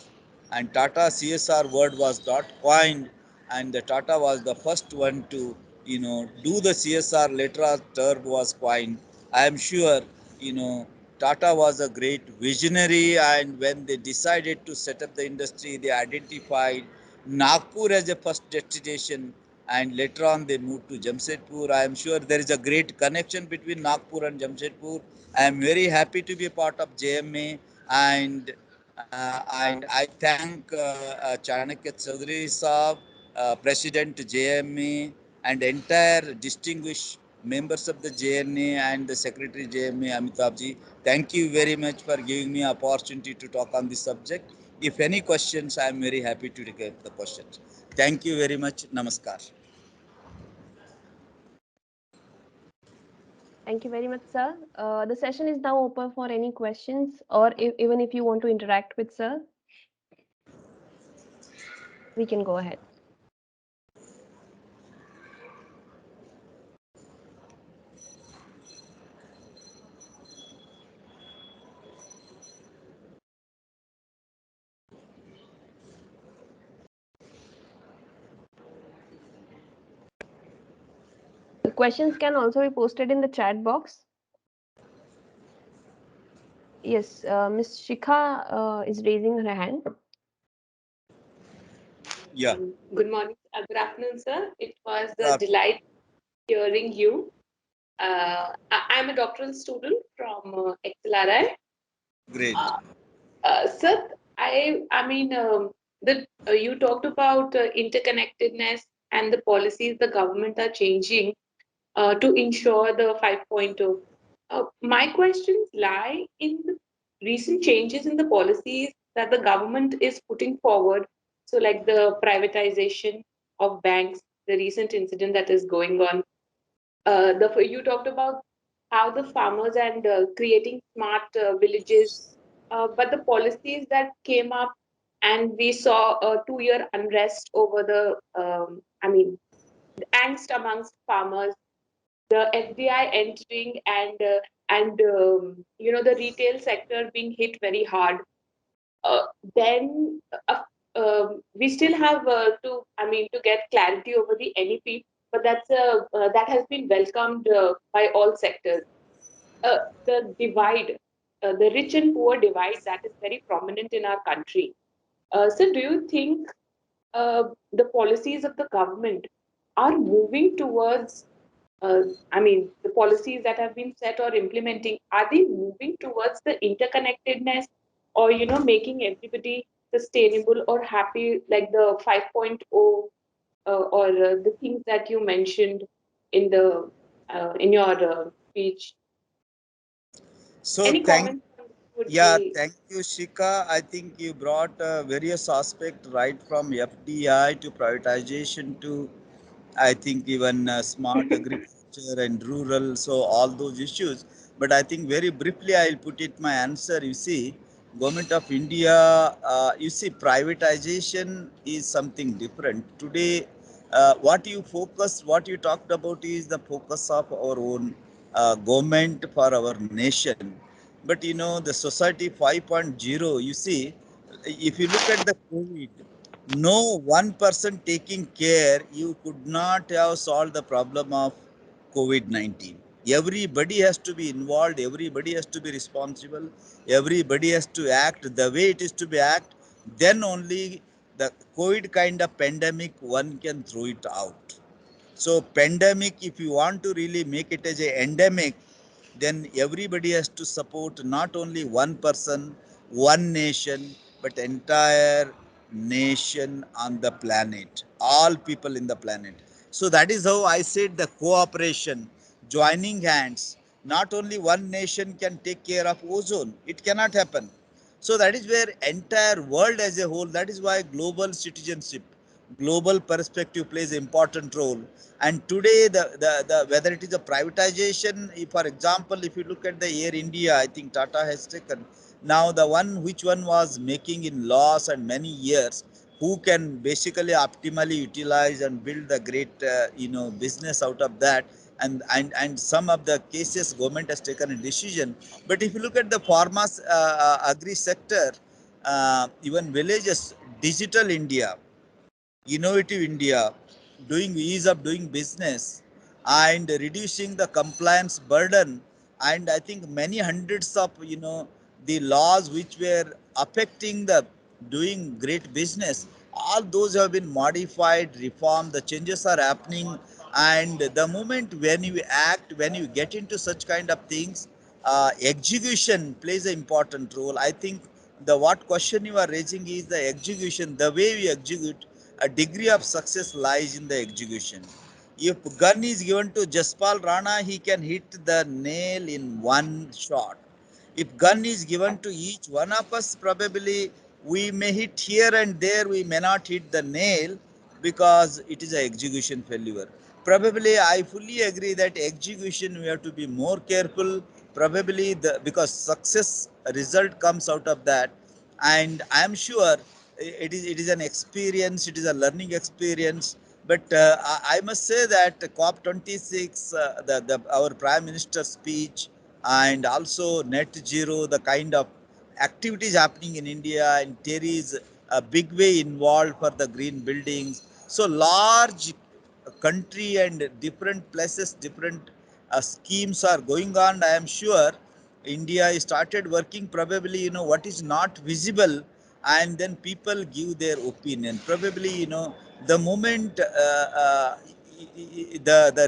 and Tata CSR word was not coined, and the Tata was the first one to do the CSR. Later term was coined. I am sure Tata was a great visionary, and when they decided to set up the industry, they identified Nagpur as a first destination, and later on they moved to Jamshedpur. I am sure there is a great connection between Nagpur and Jamshedpur. I am very happy to be a part of JMA, and I thank Chanakya Choudhary Saab, President JMA, and entire distinguished members of the JNA and the Secretary JMA Amitabh Ji. Thank you very much for giving me opportunity to talk on this subject. If any questions, I am very happy to take the questions. Thank you very much. Namaskar. Thank you very much, sir. The session is now open for any questions, or even if you want to interact with sir, we can go ahead. The questions can also be posted in the chat box. Yes, Ms. Shikha is raising her hand. Yeah. Good morning, good afternoon, sir. It was a delight hearing you. I'm a doctoral student from XLRI. Great. Sir, I mean, you talked about interconnectedness and the policies the government are changing to ensure the 5.0. My questions lie in the recent changes in the policies that the government is putting forward. So, like the privatization of banks, the recent incident that is going on. You talked about how the farmers and creating smart villages, but the policies that came up, and we saw a 2 year unrest over the angst amongst farmers, the FDI entering, and the retail sector being hit very hard. Uh, then we still have to get clarity over the NEP, but that has been welcomed by all sectors. The divide, the rich and poor divide, that is very prominent in our country. So, do you think the policies of the government are moving towards, uh, the policies that have been set or implementing, are they moving towards the interconnectedness, or, making everybody sustainable or happy, like the 5.0, or the things that you mentioned in your speech? So Any thank comments on this would Yeah, be. thank you, Shika. I think you brought various aspects right from FDI to privatization to, I think, even smart agriculture and rural. So all those issues. But I think very briefly, I'll put it my answer. You see, Government of India, you see, privatization is something different. Today, what you talked about is the focus of our own government for our nation. But the society 5.0, you see, if you look at the COVID, no one person taking care, you could not have solved the problem of COVID-19. Everybody has to be involved, everybody has to be responsible, everybody has to act the way it is to be act. Then only the COVID kind of pandemic one can throw it out. So pandemic, if you want to really make it as a endemic, then everybody has to support not only one person, one nation, but entire nation on the planet, all people in the planet. So that is how I said the cooperation, joining hands. Not only one nation can take care of ozone, it cannot happen. So that is where entire world as a whole, that is why global citizenship, global perspective plays an important role. And today, the whether it is a privatization, if, for example, if you look at the Air India, I think Tata has taken now the one which one was making in loss and many years, who can basically optimally utilize and build the great business out of that. And some of the cases government has taken a decision. But if you look at the pharma agri sector, even villages, digital India, innovative India, doing ease of doing business and reducing the compliance burden. And I think many hundreds of the laws which were affecting the doing great business, all those have been modified, reformed. The changes are happening, and the moment when you act, when you get into such kind of things, execution plays an important role. I think the what question you are raising is the execution, the way we execute. A degree of success lies in the execution. If gun is given to Jaspal Rana, he can hit the nail in one shot. If gun is given to each one of us, probably we may hit here and there, we may not hit the nail because it is an execution failure. Probably I fully agree that execution we have to be more careful. Probably because success result comes out of that, and I am sure it is an experience, it is a learning experience. But I must say that COP26, our Prime Minister's speech, and also net zero, the kind of activities happening in India, and there is a big way involved for the green buildings. So large country and different places, different schemes are going on. I am sure India started working, probably what is not visible, and then people give their opinion. Probably the moment the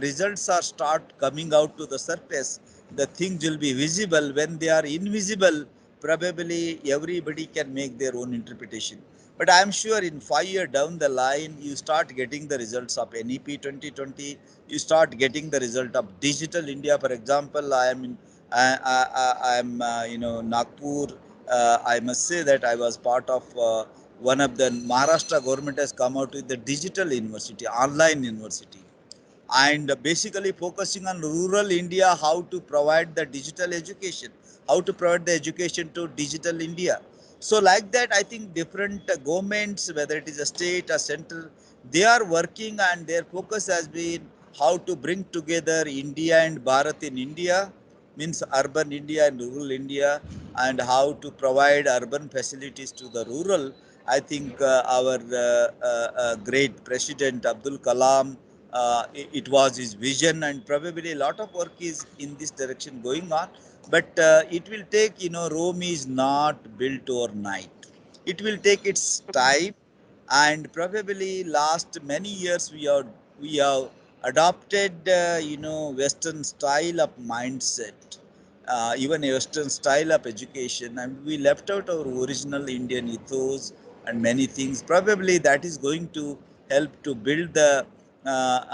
results are start coming out to the surface, the things will be visible. When they are invisible, probably everybody can make their own interpretation. But I am sure in 5 years down the line, you start getting the results of NEP 2020. You start getting the result of Digital India. For example, I am Nagpur. I must say that I was part of one of the Maharashtra government has come out with the digital university, online university, and basically focusing on rural India, how to provide the digital education, how to provide the education to digital India. So like that, I think different governments, whether it is a state or center, they are working, and their focus has been how to bring together India and Bharat in India, means urban India and rural India, and how to provide urban facilities to the rural. I think our great President Abdul Kalam, it was his vision, and probably a lot of work is in this direction going on. But it will take, Rome is not built overnight. It will take its time, and probably last many years we have adopted Western style of mindset, even a Western style of education, and we left out our original Indian ethos and many things. Probably that is going to help to build the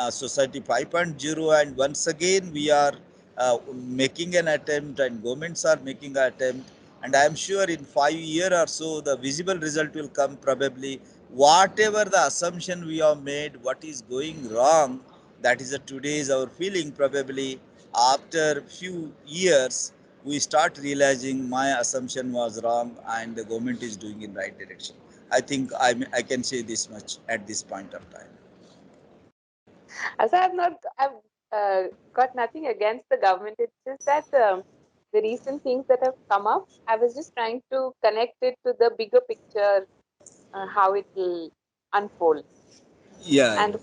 society 5.0, and once again we are making an attempt, and governments are making an attempt, and I am sure in 5 years or so the visible result will come. Probably whatever the assumption we have made, what is going wrong, that is today's our feeling. Probably after few years we start realizing my assumption was wrong and the government is doing in right direction. I think I can say this much at this point of time. As I've got nothing against the government. It's just that the recent things that have come up, I was just trying to connect it to the bigger picture, how it will unfold. Yeah, And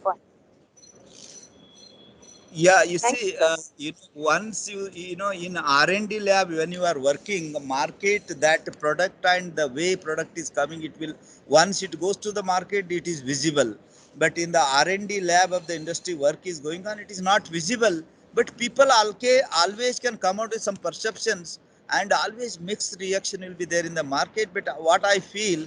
yeah, you thank you, see, sir. once in R&D lab, when you are working, market that product and the way product is coming, it will, once it goes to the market, it is visible. But in the R&D lab of the industry work is going on, it is not visible. But people always can come out with some perceptions, and always mixed reaction will be there in the market. But what I feel,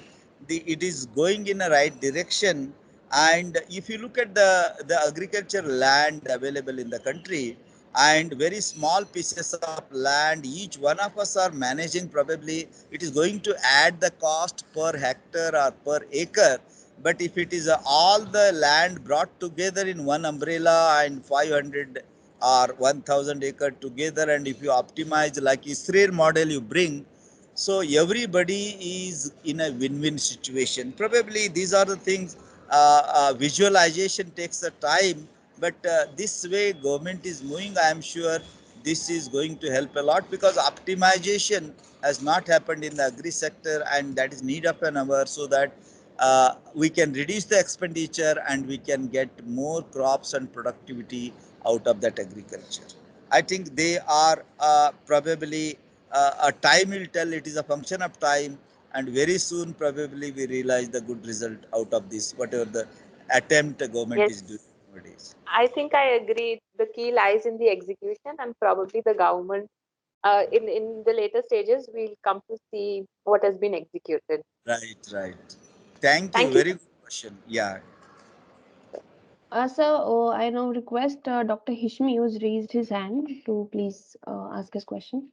it is going in a right direction. And if you look at the agriculture land available in the country, and very small pieces of land, each one of us are managing, probably it is going to add the cost per hectare or per acre. But if it is all the land brought together in one umbrella, and 500 or 1000 acre together, and if you optimize like Israel model you bring, so everybody is in a win-win situation. Probably these are the things. Visualization takes a time, but this way government is moving. I am sure this is going to help a lot, because optimization has not happened in the agri sector, and that is need of an hour, so that we can reduce the expenditure and we can get more crops and productivity out of that agriculture. I think they are probably a time will tell. It is a function of time, and very soon probably we realize the good result out of this, whatever the attempt the government is doing Yes, nowadays. I think I agree. The key lies in the execution, and probably the government. In the later stages, we'll come to see what has been executed. Right, right. Thank you. Thank you, Very sir. good question. Yeah, Sir, I now request Dr. Hishmi, who's raised his hand, to please ask his question.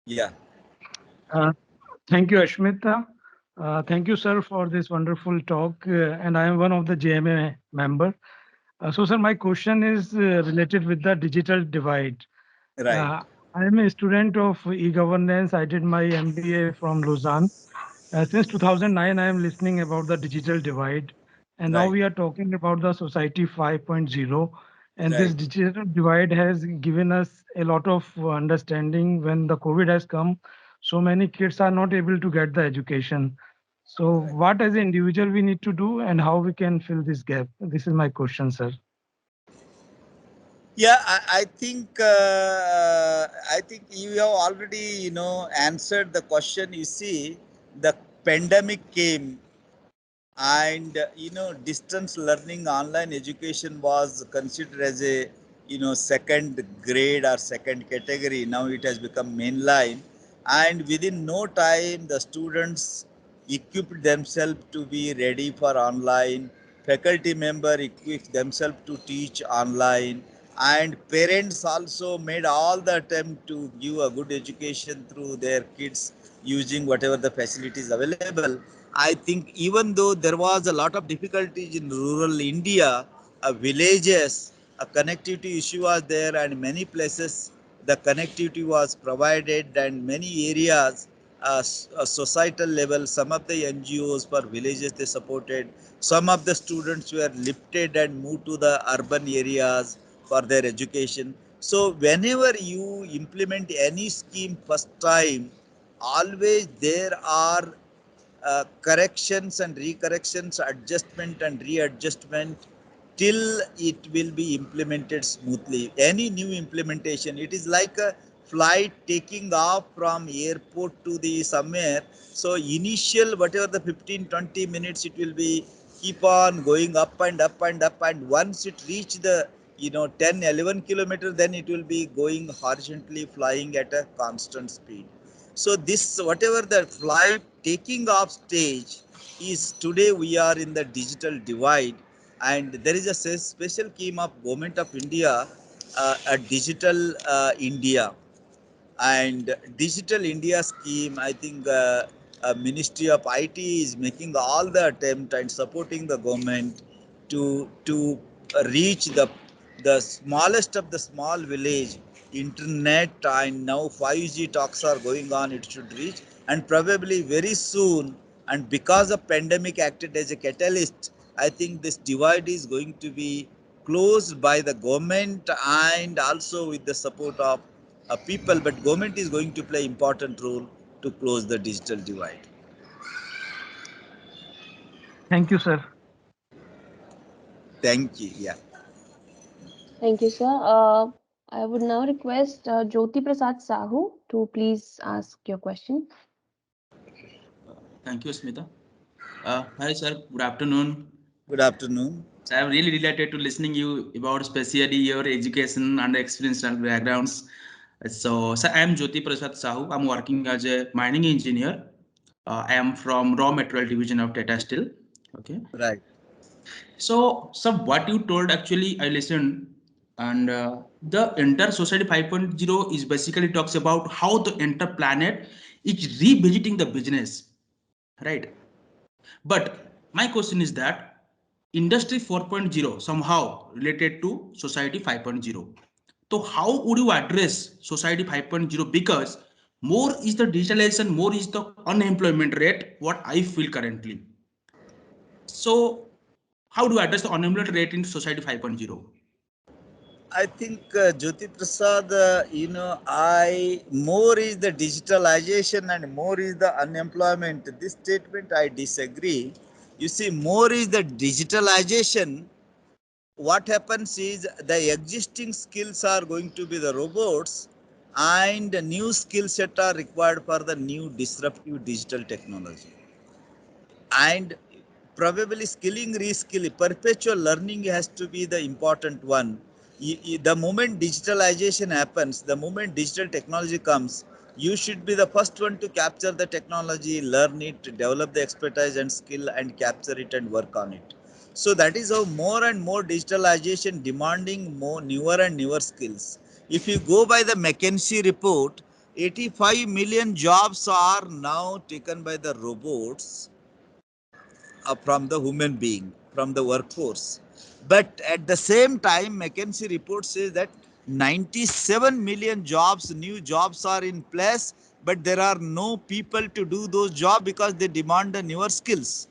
yeah. Uh, Thank you, Ashmita. Thank you, sir, for this wonderful talk. And I am one of the JMA member. So, sir, my question is related with the digital divide. Right, Uh, I am a student of e-governance. I did my MBA from Lausanne. Since 2009, I am listening about the digital divide. And now right, we are talking about the society 5.0. And this right, digital divide has given us a lot of understanding. When the COVID has come, so many kids are not able to get the education. So right. what as an individual we need to do, and how we can fill this gap? This is my question, sir. Yeah, I think you have already answered the question. You see, the pandemic came, and distance learning, online education was considered as a second grade or second category. Now it has become mainline, and within no time the students equipped themselves to be ready for online. Faculty member equipped themselves to teach online, and parents also made all the attempt to give a good education through their kids using whatever the facilities available. I think even though there was a lot of difficulties in rural India, villages, a connectivity issue was there, and many places the connectivity was provided, and many areas, societal level, some of the NGOs for villages they supported. Some of the students were lifted and moved to the urban areas for their education. So whenever you implement any scheme first time, always there are corrections and recorrections, adjustment and readjustment till it will be implemented smoothly. Any new implementation, it is like a flight taking off from airport to the somewhere. So initial whatever the 15-20 minutes it will be keep on going up and up and up, and once it reach the 10-11 kilometers, then it will be going horizontally flying at a constant speed. So this whatever the flight taking off stage is, today we are in the digital divide, and there is a special scheme of government of India, a digital India. And digital India scheme, I think Ministry of IT is making all the attempt and supporting the government to reach the smallest of the small village internet, and now 5G talks are going on, it should reach, and probably very soon. And because the pandemic acted as a catalyst, I think this divide is going to be closed by the government and also with the support of people, but government is going to play important role to close the digital divide. Thank you, sir. Thank you. Yeah. Thank you, sir. I would now request Jyoti Prasad Sahu to please ask your question. Thank you, Smita. Hi, sir. Good afternoon. Good afternoon. So I'm really delighted to listening you about especially your education and experience and backgrounds. So I am Jyoti Prasad Sahu. I'm working as a mining engineer. I am from raw material division of Tata Steel. Okay. Right. So what you told actually I listened, and the Enter Society 5.0 is basically talks about how the entire planet is revisiting the business, right? But my question is that Industry 4.0 somehow related to Society 5.0. So how would you address Society 5.0? Because more is the digitalization, more is the unemployment rate, what I feel currently. So how do you address the unemployment rate in Society 5.0? I think Jyoti Prasad, I more is the digitalization and more is the unemployment. This statement I disagree. You see, more is the digitalization. What happens is the existing skills are going to be the robots, and the new skill set are required for the new disruptive digital technology. And probably skilling, reskilling, perpetual learning has to be the important one. The moment digitalization happens, the moment digital technology comes, you should be the first one to capture the technology, learn it, develop the expertise and skill, and capture it and work on it. So that is how more and more digitalization demanding more newer and newer skills. If you go by the McKinsey report, 85 million jobs are now taken by the robots from the human being, from the workforce. But at the same time, McKinsey report says that 97 million jobs, new jobs are in place, but there are no people to do those jobs because they demand the newer skills.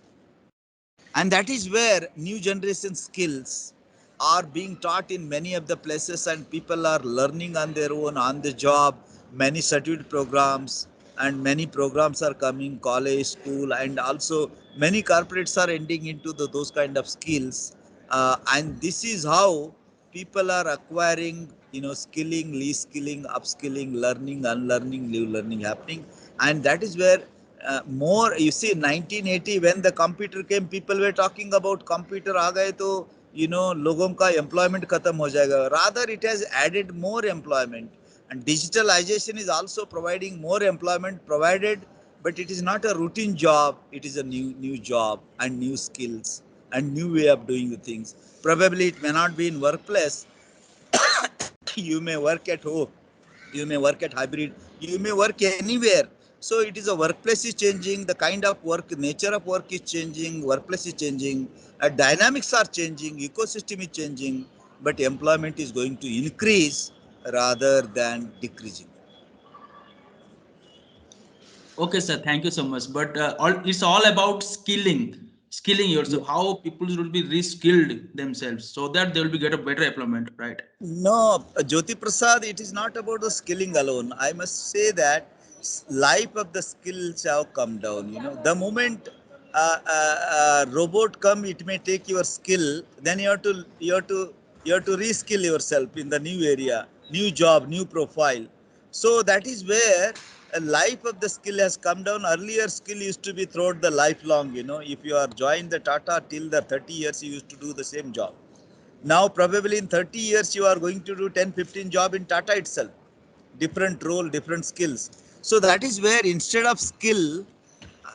And that is where new generation skills are being taught in many of the places, and people are learning on their own, on the job, many certificate programs, and many programs are coming, college, school, and also many corporates are ending into those kind of skills. And this is how people are acquiring, skilling, reskilling, upskilling, learning, unlearning, live learning happening. And that is where more, you see, 1980 when the computer came, people were talking about computer aa gaye to logon ka employment khatam ho jayega. Rather, it has added more employment, and digitalization is also providing more employment provided, but it is not a routine job, it is a new job and new skills and new way of doing the things. Probably it may not be in workplace, you may work at home, you may work at hybrid, you may work anywhere, So it is a workplace is changing, the kind of work, nature of work is changing, workplace is changing, dynamics are changing, ecosystem is changing, but employment is going to increase rather than decreasing. Okay, sir. Thank you so much. But it's all about skilling yourself. How people should be re-skilled themselves so that they will be get a better employment, right? No, Jyoti Prasad, it is not about the skilling alone. I must say that life of the skills have come down. The moment robot come, it may take your skill. Then you have to reskill yourself in the new area, new job, new profile. So that is where a life of the skill has come down. Earlier, skill used to be throughout the lifelong. If you are joined the Tata till the 30 years, you used to do the same job. Now, probably in 30 years, you are going to do 10, 15 job in Tata itself. Different role, different skills. So that is where instead of skill,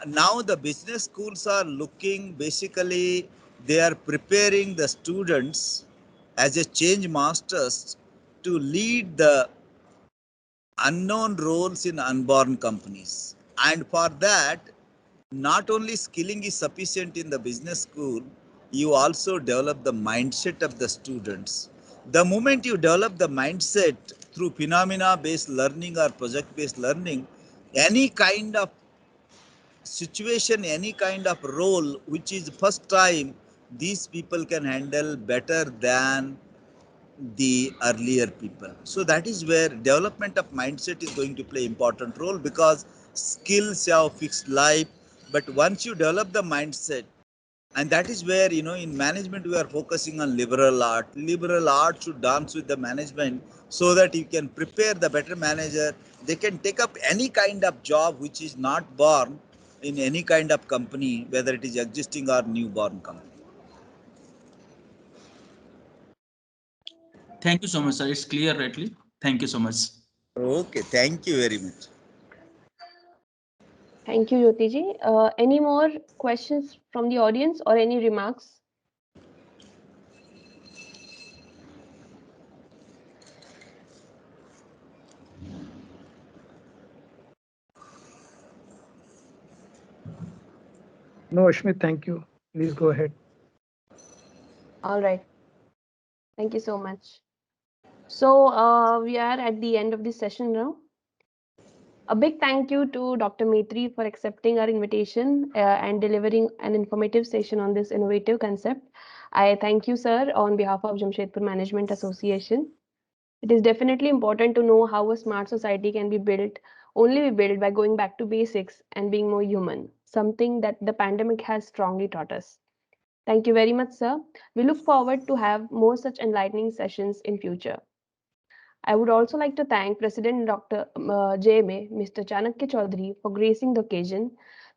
now the business schools are looking, basically, they are preparing the students as a change masters to lead the unknown roles in unborn companies. And for that, not only skilling is sufficient in the business school, you also develop the mindset of the students. The moment you develop the mindset through phenomena based learning or project based learning, any kind of situation, any kind of role which is first time, these people can handle better than the earlier people. So that is where development of mindset is going to play important role, because skills have fixed life, but once you develop the mindset, and that is where, in management we are focusing on liberal art. Liberal art should dance with the management so that you can prepare the better manager. They can take up any kind of job which is not born in any kind of company, whether it is existing or newborn company. Thank you so much, sir. It's clear, rightly. Thank you so much. Okay, thank you very much. Thank you, Jyotiji. Any more questions from the audience or any remarks? No, Ashmit, thank you. Please go ahead. All right. Thank you so much. So we are at the end of this session now. A big thank you to Dr. Metri for accepting our invitation and delivering an informative session on this innovative concept. I thank you, sir, on behalf of Jamshedpur Management Association. It is definitely important to know how a smart society can be built, only be built by going back to basics and being more human, something that the pandemic has strongly taught us. Thank you very much, sir. We look forward to have more such enlightening sessions in future. I would also like to thank President Dr. JMA, Mr. Chanakya Choudhary, for gracing the occasion,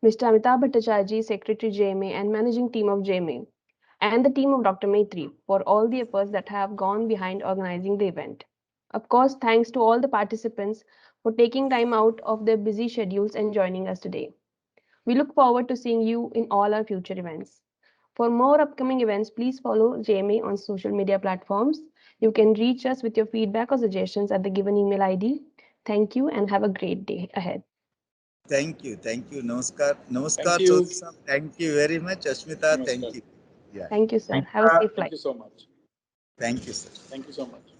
Mr. Amitabh Bhattcharjee, Secretary JMA, and managing team of JMA, and the team of Dr. Metri for all the efforts that have gone behind organizing the event. Of course, thanks to all the participants for taking time out of their busy schedules and joining us today. We look forward to seeing you in all our future events. For more upcoming events, please follow JMA on social media platforms. You can reach us with your feedback or suggestions at the given email ID. Thank you and have a great day ahead. Thank you. Thank you. Namaskar. Thank Namaskar, you. Chaudhary sir. Thank you very much. Ashmita, thank Namaskar. you. Yeah. Thank you, sir. Thank Have a safe Thank flight. you so much. Thank you, sir. Thank you so much.